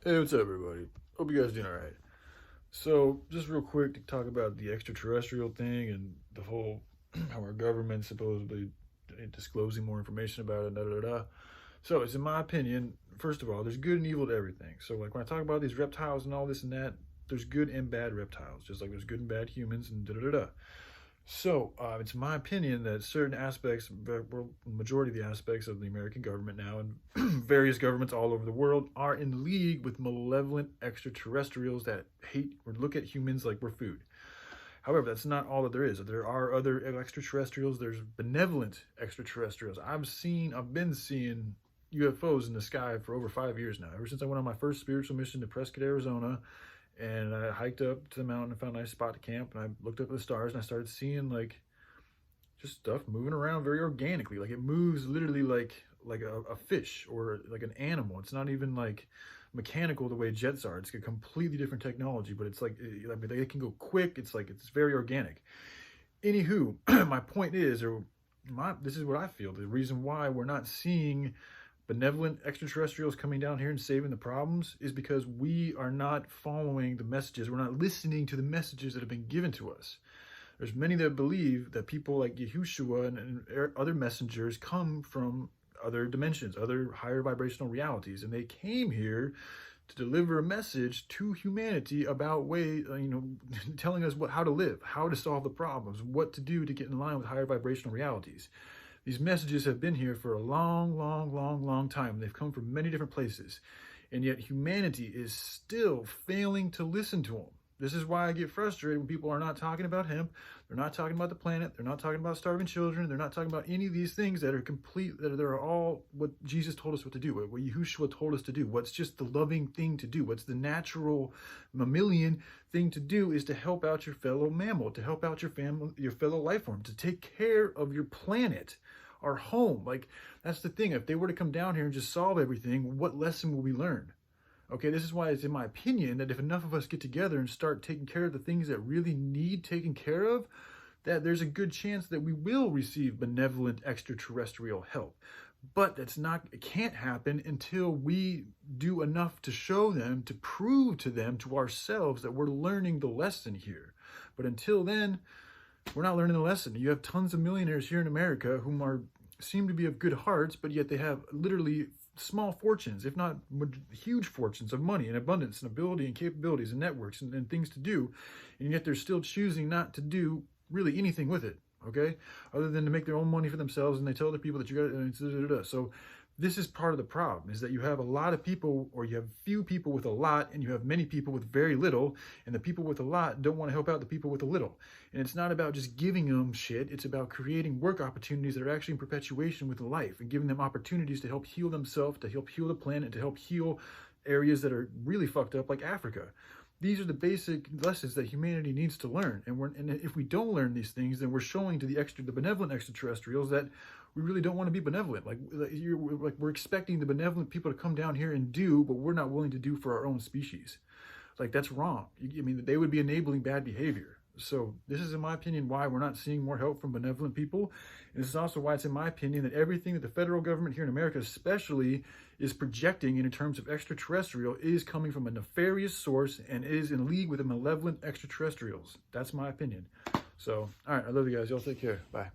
Hey, what's up, everybody? Hope you guys doing all right. So, just real quick to talk about the extraterrestrial thing and the whole how our government's supposedly disclosing more information about it. Da, da, da, da. So, it's in my opinion, first of all, there's good and evil to everything. So, like when I talk about these reptiles and all this and that, there's good and bad reptiles, just like there's good and bad humans and da da da da. So, it's my opinion that certain aspects, well, the majority of the aspects of the American government now and various governments all over the world are in league with malevolent extraterrestrials that hate or look at humans like we're food. However, that's not all that there is. There are other extraterrestrials. There's benevolent extraterrestrials. I've been seeing UFOs in the sky for over 5 years now. Ever since I went on my first spiritual mission to Prescott, Arizona, and I hiked up to the mountain and found a nice spot to camp, and I looked up at the stars and I started seeing like just stuff moving around very organically. Like it moves literally like a fish or like an animal. It's not even like mechanical the way jets are. It's a completely different technology, but it's like I mean, they can go quick. It's like it's very organic. Anywho, my point is, this is what I feel. The reason why we're not seeing benevolent extraterrestrials coming down here and saving the problems is because we are not following the messages. We're not listening to the messages that have been given to us. There's many that believe that people like Yahushua and other messengers come from other dimensions, other higher vibrational realities, and they came here to deliver a message to humanity about telling us how to live, how to solve the problems, what to do to get in line with higher vibrational realities. These messages have been here for a long, long, long, long time. They've come from many different places, and yet humanity is still failing to listen to them. This is why I get frustrated when people are not talking about hemp, they're not talking about the planet, they're not talking about starving children, they're not talking about any of these things that are all what Jesus told us what to do, what Yahushua told us to do, what's just the loving thing to do, what's the natural mammalian thing to do is to help out your fellow mammal, to help out your family, your fellow life form, to take care of your planet, our home. Like, that's the thing. If they were to come down here and just solve everything, what lesson will we learn? Okay, this is why it's in my opinion that if enough of us get together and start taking care of the things that really need taken care of, that there's a good chance that we will receive benevolent extraterrestrial help. But it can't happen until we do enough to show them, to prove to them, to ourselves that we're learning the lesson here. But until then, we're not learning the lesson. You have tons of millionaires here in America whom seem to be of good hearts, but yet they have literally small fortunes, if not huge fortunes of money and abundance and ability and capabilities and networks and things to do, and yet they're still choosing not to do really anything with it, okay? Other than to make their own money for themselves, and they tell other people that you got. So this is part of the problem, is that you have a lot of people, or you have few people with a lot, and you have many people with very little, and the people with a lot don't want to help out the people with a little. And it's not about just giving them shit, it's about creating work opportunities that are actually in perpetuation with life, and giving them opportunities to help heal themselves, to help heal the planet, to help heal areas that are really fucked up, like Africa. These are the basic lessons that humanity needs to learn. And if we don't learn these things, then we're showing to the benevolent extraterrestrials that we really don't want to be benevolent. Like we're expecting the benevolent people to come down here and do what we're not willing to do for our own species. Like, that's wrong. I mean, they would be enabling bad behavior. So this is, in my opinion, why we're not seeing more help from benevolent people. And this is also why it's, in my opinion, that everything that the federal government here in America especially is projecting in terms of extraterrestrial is coming from a nefarious source and is in league with the malevolent extraterrestrials. That's my opinion. So, all right, I love you guys. Y'all take care. Bye.